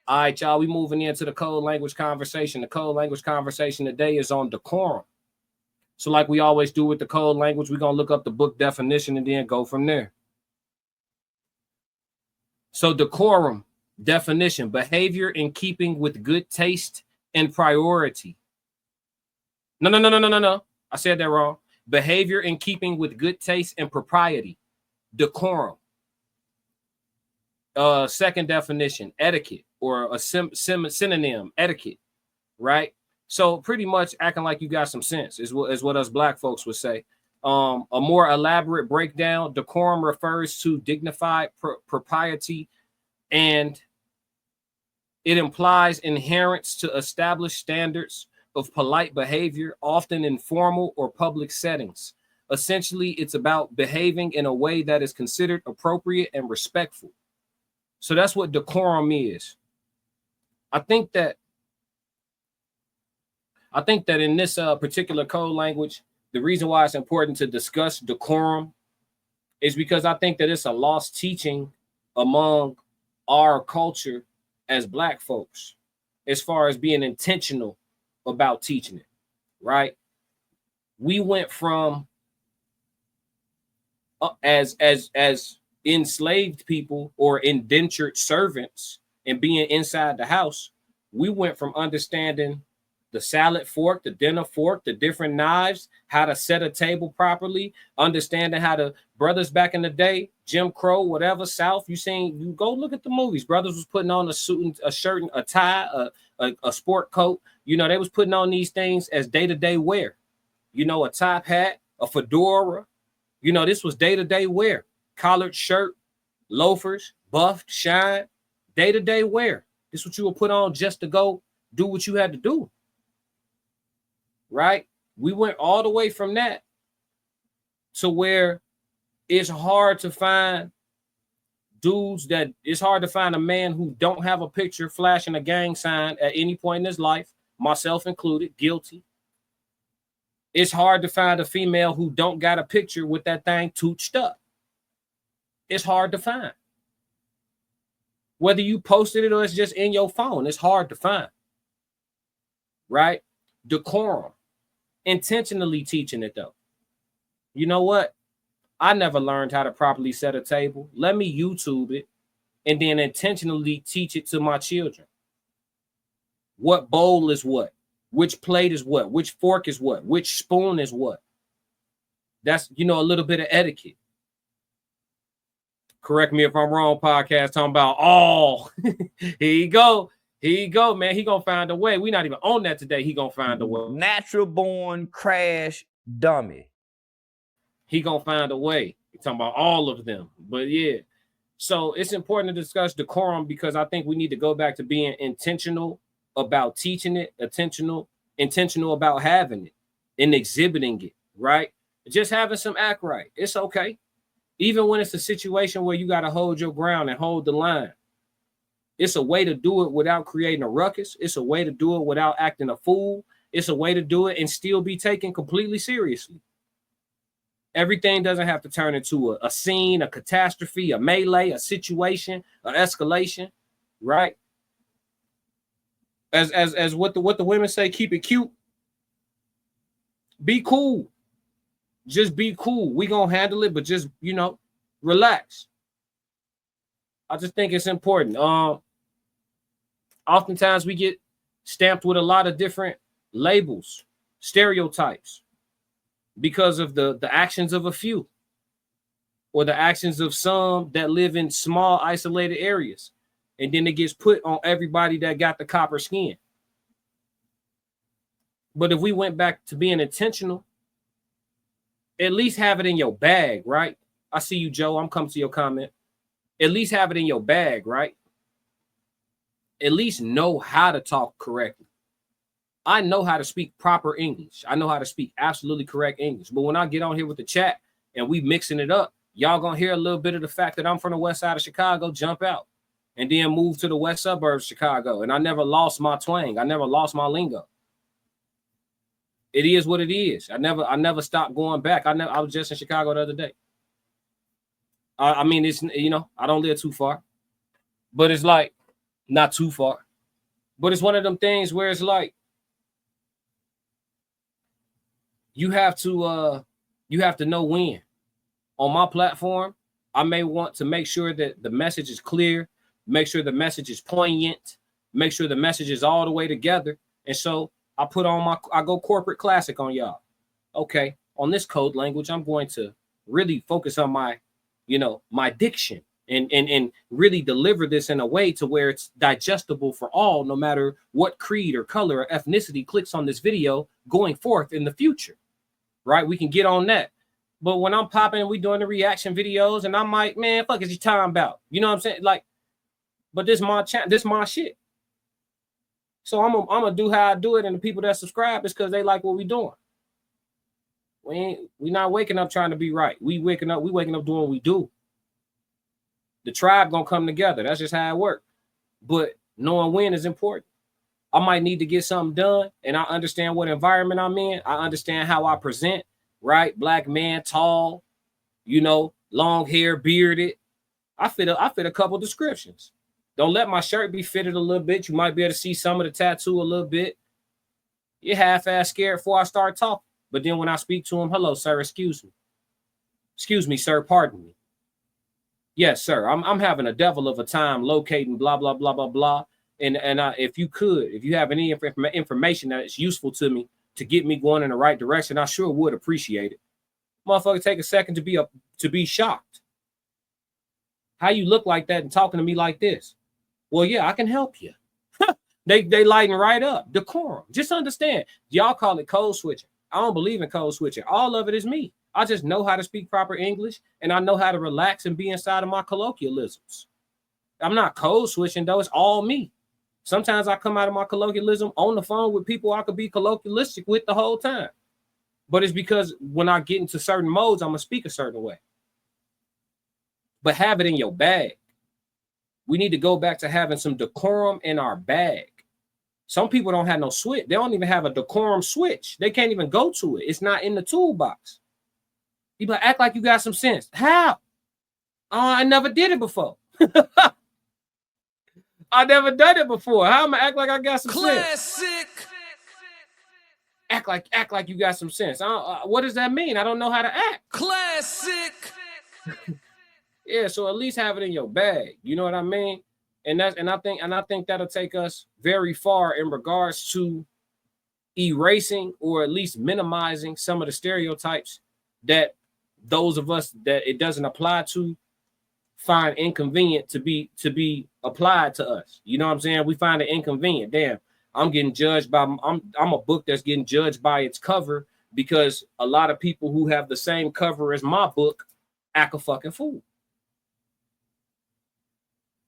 All right, y'all, we moving into the code language conversation. The code language conversation today is on decorum. So like we always do with the code language, we're going to look up the book definition and then go from there. So decorum, definition, behavior in keeping with good taste and priority. No. I said that wrong. Behavior in keeping with good taste and propriety. Decorum. Second definition, etiquette, or a synonym, etiquette, right? So pretty much acting like you got some sense is what us black folks would say. A more elaborate breakdown, decorum refers to dignified propriety, and it implies adherence to established standards of polite behavior, often in formal or public settings. Essentially, it's about behaving in a way that is considered appropriate and respectful. So that's what decorum is. I think that in this particular code language, the reason why it's important to discuss decorum is because I think that it's a lost teaching among our culture as black folks, as far as being intentional about teaching it, right? We went from as enslaved people or indentured servants and being inside the house, we went from understanding the salad fork, the dinner fork, the different knives, how to set a table properly, understanding how the brothers back in the day, Jim Crow, whatever, South, you go look at the movies. Brothers was putting on a suit and a shirt and a tie, a sport coat. You know, they was putting on these things as day-to-day wear. You know, a top hat, a fedora. You know, this was day-to-day wear. Collared shirt, loafers, buffed, shine, day-to-day wear. This is what you would put on just to go do what you had to do. Right? We went all the way from that to where it's hard to find it's hard to find a man who don't have a picture flashing a gang sign at any point in his life, myself included, guilty. It's hard to find a female who don't got a picture with that thing tooched up. It's hard to find. Whether you posted it or it's just in your phone, it's hard to find. Right? Decorum. Intentionally teaching it though. You know what? I never learned how to properly set a table. Let me YouTube it and then intentionally teach it to my children. What bowl is what? Which plate is what? Which fork is what? Which spoon is what? That's, a little bit of etiquette. Correct me if I'm wrong, podcast talking about all. Here you go, man. He gonna find a way. We not even on that today. He gonna find a way. Natural born crash dummy. He gonna find a way. He's talking about all of them. But yeah. So it's important to discuss decorum because I think we need to go back to being intentional about teaching it, intentional about having it and exhibiting it, right? Just having some act right. It's okay. Even when it's a situation where you got to hold your ground and hold the line. It's a way to do it without creating a ruckus. It's a way to do it without acting a fool. It's a way to do it and still be taken completely seriously. Everything doesn't have to turn into a scene, a catastrophe, a melee, a situation, an escalation, right? As what the women say, keep it cute. Be cool. Just be cool. We gonna handle it, but just, relax. I just think it's important. Oftentimes we get stamped with a lot of different labels, stereotypes, because of the actions of a few or the actions of some that live in small, isolated areas. And then it gets put on everybody that got the copper skin. But if we went back to being intentional, at least have it in your bag, right? I see you, Joe. I'm coming to your comment. At least have it in your bag, right? At least know how to talk correctly. I know how to speak proper English. I know how to speak absolutely correct English. But when I get on here with the chat and we mixing it up, y'all gonna hear a little bit of the fact that I'm from the west side of Chicago jump out and then move to the west suburbs of Chicago. And I never lost my twang. I never lost my lingo. It is what it is. I never stopped going back. I was just in Chicago the other day. I mean, it's, I don't live too far, but it's like, Not too far. But it's one of them things where it's like you have to know when. On my platform, I may want to make sure that the message is clear, make sure the message is poignant, make sure the message is all the way together. And so I go corporate classic on y'all. Okay, on this code language, I'm going to really focus on my diction and really deliver this in a way to where it's digestible for all, no matter what creed or color or ethnicity clicks on this video going forth in the future, right? We can get on that. But when I'm popping, we doing the reaction videos, and I'm like, man, fuck is you talking about? You know what I'm saying? Like, but this my shit. So I'm gonna do how I do it, and the people that subscribe is because they like what we doing. We not waking up trying to be right. We waking up doing what we do. The tribe gonna come together. That's just how it works. But knowing when is important. I might need to get something done, and I understand what environment I'm in. I understand how I present. Right, black man, tall, long hair, bearded. I fit a couple descriptions. Don't let my shirt be fitted a little bit. You might be able to see some of the tattoo a little bit. You're half-ass scared before I start talking. But then when I speak to him, hello, sir, excuse me. Excuse me, sir, pardon me. Yes, sir, I'm having a devil of a time locating blah, blah, blah, blah, blah. And if you have any information that is useful to me, to get me going in the right direction, I sure would appreciate it. Motherfucker, take a second to be shocked. How you look like that and talking to me like this? Well, yeah, I can help you. They lighten right up. Decorum. Just understand. Y'all call it code switching. I don't believe in code switching. All of it is me. I just know how to speak proper English, and I know how to relax and be inside of my colloquialisms. I'm not code switching, though. It's all me. Sometimes I come out of my colloquialism on the phone with people I could be colloquialistic with the whole time. But it's because when I get into certain modes, I'm going to speak a certain way. But have it in your bag. We need to go back to having some decorum in our bag. Some people don't have no switch. They don't even have a decorum switch. They can't even go to it. It's not in the toolbox. People act like you got some sense. How? I never did it before. I never done it before. How am I act like I got some sense? Act like you got some sense. What does that mean? I don't know how to act. Classic. Yeah, so at least have it in your bag. You know what I mean? And I think that'll take us very far in regards to erasing or at least minimizing some of the stereotypes that those of us that it doesn't apply to find inconvenient to be applied to us. You know what I'm saying? We find it inconvenient. Damn, I'm getting judged by I'm a book that's getting judged by its cover because a lot of people who have the same cover as my book act a fucking fool.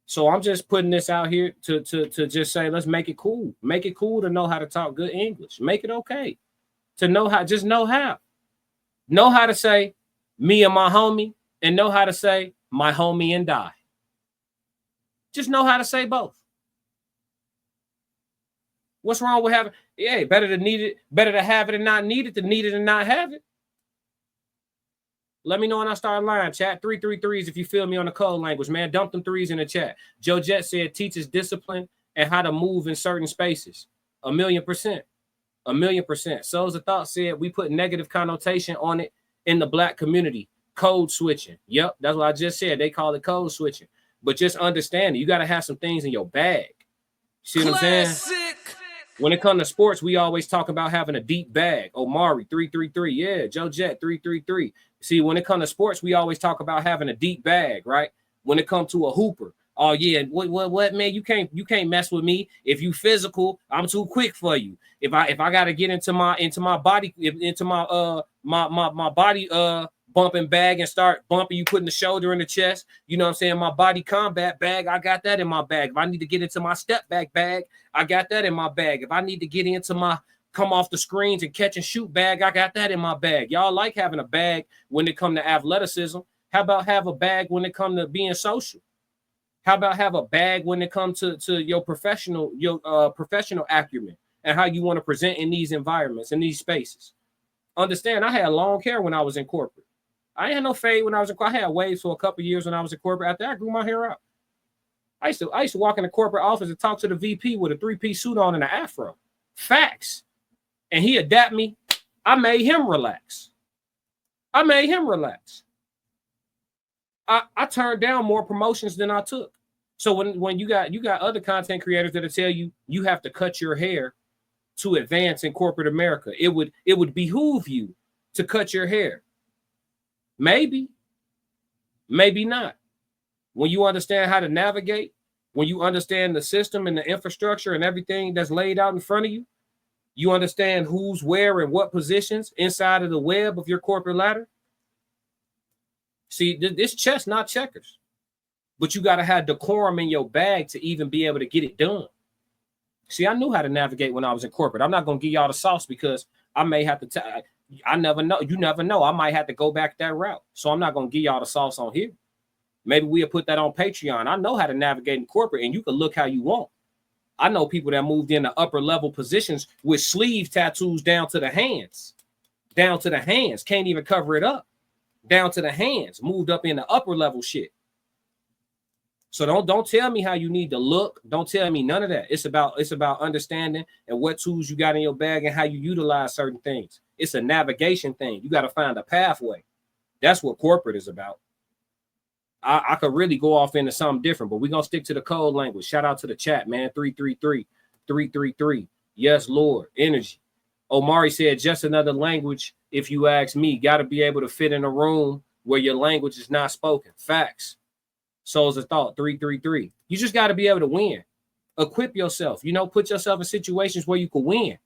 So I'm just putting this out here to just say, let's make it cool. Make it cool to know how to talk good English. Make it okay to know how, just know how. Know how to say me and my homie and know how to say my homie and I. Just know how to say both. What's wrong with having, yeah, better to need it, better to have it and not need it than need it and not have it. Let me know when I start lying. Chat 333s if you feel me on the code language, man. Dump them threes in the chat. Joe Jet said teaches discipline and how to move in certain spaces. 1,000,000%. 1,000,000%. Souls of Thought said we put negative connotation on it in the Black community. Code switching. Yep, that's what I just said. They call it code switching. But just understand it. You got to have some things in your bag. See what I'm saying? When it comes to sports, we always talk about having a deep bag. Omari 333. Yeah, Joe Jet 333. See, when it comes to sports, we always talk about having a deep bag, right? When it comes to a hooper, oh yeah, what man? You can't mess with me. If you physical, I'm too quick for you. If I gotta get into my body, into my my body bumping bag and start bumping you, putting the shoulder in the chest, you know what I'm saying? My body combat bag, I got that in my bag. If I need to get into my step back bag, I got that in my bag. If I need to get into my come off the screens and catch and shoot bag, I got that in my bag. Y'all like having a bag when it comes to athleticism. How about have a bag when it comes to being social? How about have a bag when it comes to your professional acumen and how you want to present in these environments, in these spaces? Understand, I had long hair when I was in corporate. I had no fade when I was in corporate. I had waves for a couple of years when I was in corporate. After that, I grew my hair out. I used to walk in the corporate office and talk to the VP with a 3-piece suit on and an afro. Facts. And he adapt me. I made him relax. I turned down more promotions than I took. So when you got other content creators that'll tell you you have to cut your hair to advance in corporate America, it would behoove you to cut your hair. Maybe not. When you understand how to navigate, when you understand the system and the infrastructure and everything that's laid out in front of you, you understand who's where and what positions inside of the web of your corporate ladder. See, this chess, not checkers. But you got to have decorum in your bag to even be able to get it done. See, I knew how to navigate when I was in corporate. I'm not going to give y'all the sauce because I may have to I never know. You never know. I might have to go back that route. So I'm not going to give y'all the sauce on here. Maybe we'll put that on Patreon. I know how to navigate in corporate, and you can look how you want. I know people that moved into upper level positions with sleeve tattoos down to the hands. Can't even cover it up. Down to the hands. Moved up into upper level shit. So don't tell me how you need to look. Don't tell me none of that. It's about understanding and what tools you got in your bag and how you utilize certain things. It's a navigation thing. You got to find a pathway. That's what corporate is about. I could really go off into something different, but we're going to stick to the code language. Shout out to the chat, man. 333. Yes, Lord. Energy. Omari said, just another language, if you ask me. Got to be able to fit in a room where your language is not spoken. Facts. Souls of thought. 333. You just got to be able to win. Equip yourself. Put yourself in situations where you can win.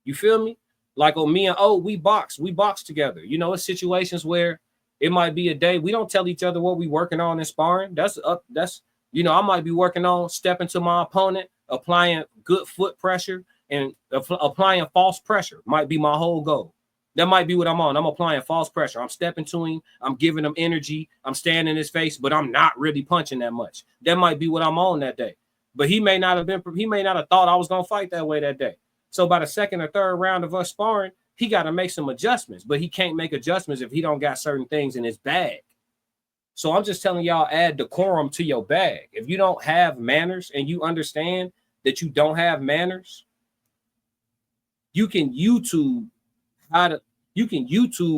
You feel me? Like me and we box together. It's situations where it might be a day we don't tell each other what we working on in sparring. I might be working on stepping to my opponent, applying good foot pressure and applying false pressure might be my whole goal. That might be what I'm on. I'm applying false pressure. I'm stepping to him. I'm giving him energy. I'm standing in his face, but I'm not really punching that much. That might be what I'm on that day. But he may not have thought I was going to fight that way that day. So by the second or third round of us sparring, he got to make some adjustments, but he can't make adjustments if he don't got certain things in his bag. So I'm just telling y'all, add decorum to your bag. If you don't have manners and you understand that you don't have manners, you can YouTube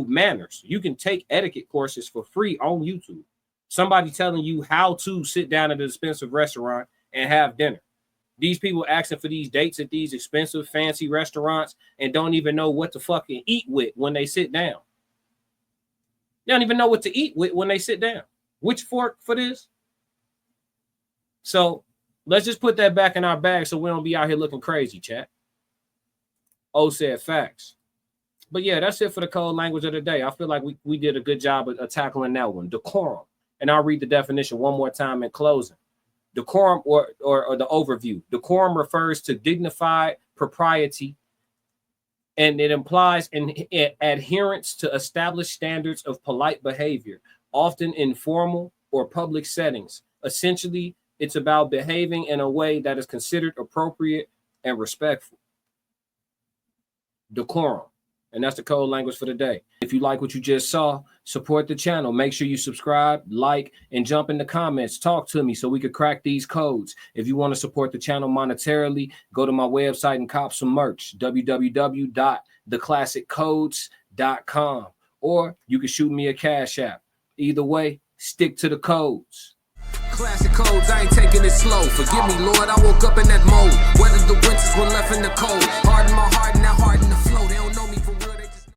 manners. You can take etiquette courses for free on YouTube. Somebody telling you how to sit down at an expensive restaurant and have dinner. These people asking for these dates at these expensive, fancy restaurants and don't even know what to fucking eat with when they sit down. They don't even know what to eat with when they sit down. Which fork for this? So let's just put that back in our bag so we don't be out here looking crazy, chat. Said facts. But yeah, that's it for the code language of the day. I feel like we did a good job of tackling that one. Decorum. And I'll read the definition one more time in closing. Decorum or the overview. Decorum refers to dignified propriety, and it implies an adherence to established standards of polite behavior, often in formal or public settings. Essentially, it's about behaving in a way that is considered appropriate and respectful. Decorum. And that's the code language for the day. If you like what you just saw, support the channel. Make sure you subscribe, like, and jump in the comments. Talk to me so we could crack these codes. If you want to support the channel monetarily, go to my website and cop some merch, www.theclassiccodes.com. Or you can shoot me a Cash App. Either way, stick to the codes. Classic codes, I ain't taking it slow. Forgive me, Lord, I woke up in that mode. Weathered the winters when left in the cold. Hardened my